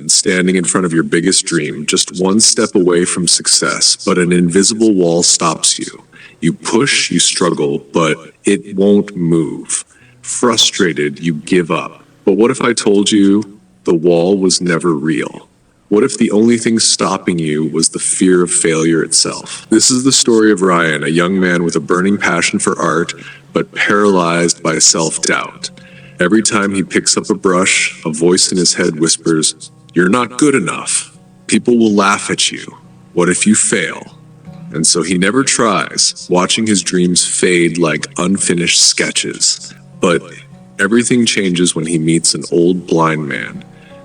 Standing in front of your biggest dream, just one step away from success, but an invisible wall stops you. You push, you struggle, but it won't move. Frustrated, you give up. But what if I told you the wall was never real? What if the only thing stopping you was the fear of failure itself? This is the story of Ryan, a young man with a burning passion for art, but paralyzed by self-doubt. Every time he picks up a brush, a voice in his head whispers, "You're not good enough. People will laugh at you. What if you fail?" And so he never tries, watching his dreams fade like unfinished sketches. But everything changes when he meets an old blind man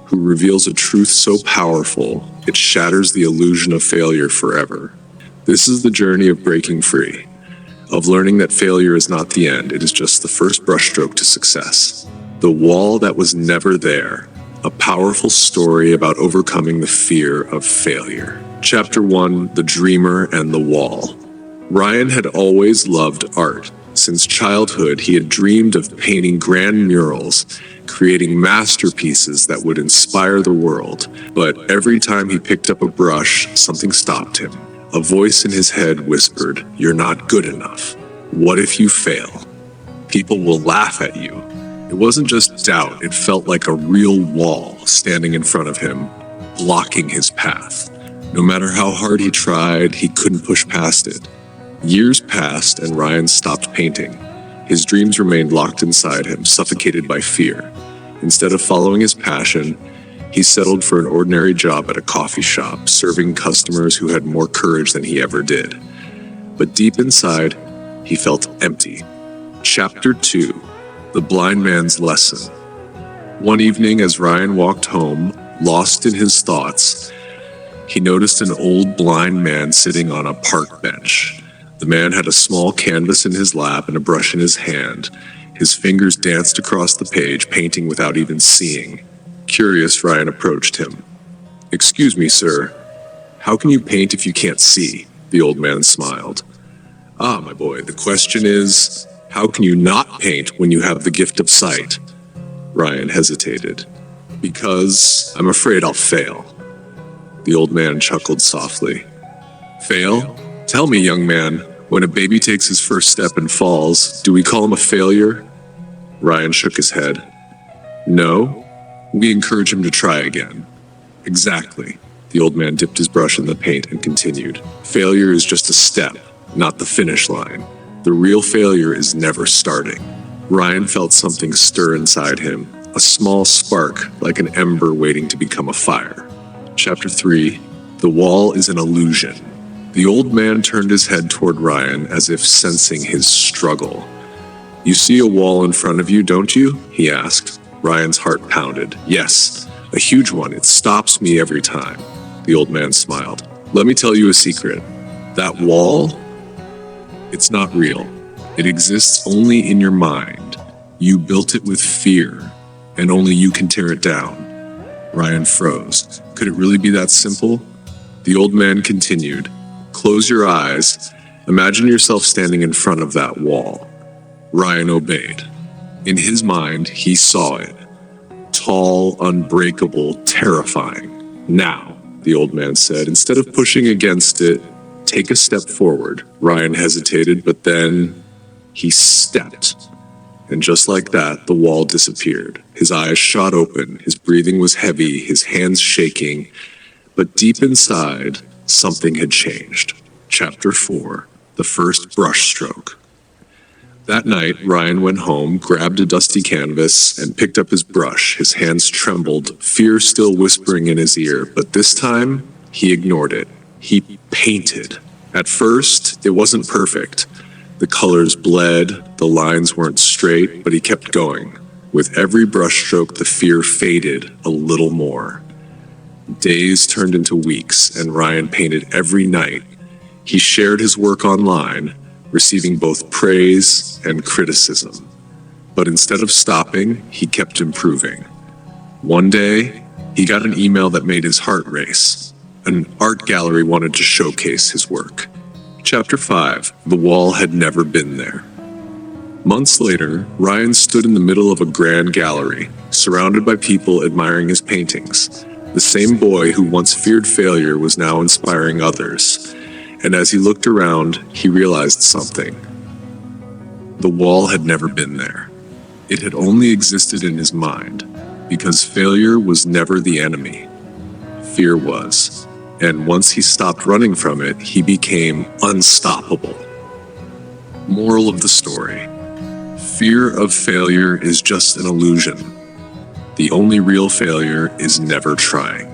who reveals a truth so powerful it shatters the illusion of failure forever. This is the journey of breaking free, of learning that failure is not the end, it is just the first brushstroke to success. The wall that was never there, a powerful story about overcoming the fear of failure. Chapter 1, The Dreamer and the Wall. Ryan had always loved art. Since childhood, he had dreamed of painting grand murals, creating masterpieces that would inspire the world. But every time he picked up a brush, something stopped him. A voice in his head whispered, "You're not good enough. What if you fail? People will laugh at you." It wasn't just doubt, it felt like a real wall standing in front of him, blocking his path. No matter how hard he tried, he couldn't push past it. Years passed and Ryan stopped painting. His dreams remained locked inside him, suffocated by fear. Instead of following his passion, he settled for an ordinary job at a coffee shop, serving customers who had more courage than he ever did. But deep inside, he felt empty. Chapter 2, The Blind Man's Lesson. One evening as Ryan walked home, lost in his thoughts, he noticed an old blind man sitting on a park bench. The man had a small canvas in his lap and a brush in his hand. His fingers danced across the page, painting without even seeing. Curious, Ryan approached him. "Excuse me, sir. How can you paint if you can't see?" The old man smiled. "Ah, my boy, the question is, how can you not paint when you have the gift of sight?" Ryan hesitated. "Because I'm afraid I'll fail." The old man chuckled softly. "Fail? Tell me, young man, when a baby takes his first step and falls, do we call him a failure?" Ryan shook his head. "No, we encourage him to try again." "Exactly." The old man dipped his brush in the paint and continued. "Failure is just a step, not the finish line. The real failure is never starting." Ryan felt something stir inside him, a small spark like an ember waiting to become a fire. Chapter 3, The Wall is an Illusion. The old man turned his head toward Ryan as if sensing his struggle. "You see a wall in front of you, don't you?" he asked. Ryan's heart pounded. "Yes, a huge one. It stops me every time." The old man smiled. "Let me tell you a secret. That wall, it's not real. It exists only in your mind. You built it with fear, and only you can tear it down." Ryan froze. Could it really be that simple? The old man continued. "Close your eyes. Imagine yourself standing in front of that wall." Ryan obeyed. In his mind, he saw it. Tall, unbreakable, terrifying. "Now," the old man said, "instead of pushing against it, take a step forward." Ryan hesitated, but then he stepped. And just like that, the wall disappeared. His eyes shot open, his breathing was heavy, his hands shaking. But deep inside, something had changed. Chapter 4, The First Brushstroke. That night, Ryan went home, grabbed a dusty canvas, and picked up his brush. His hands trembled, fear still whispering in his ear, but this time, he ignored it. He painted. At first, it wasn't perfect. The colors bled, the lines weren't straight, but he kept going. With every brushstroke, the fear faded a little more. Days turned into weeks, and Ryan painted every night. He shared his work online, receiving both praise and criticism. But instead of stopping, he kept improving. One day, he got an email that made his heart race. An art gallery wanted to showcase his work. Chapter 5, The Wall Had Never Been There. Months later, Ryan stood in the middle of a grand gallery, surrounded by people admiring his paintings. The same boy who once feared failure was now inspiring others. And as he looked around, he realized something. The wall had never been there. It had only existed in his mind, because failure was never the enemy. Fear was. And once he stopped running from it, he became unstoppable. Moral of the story: fear of failure is just an illusion. The only real failure is never trying.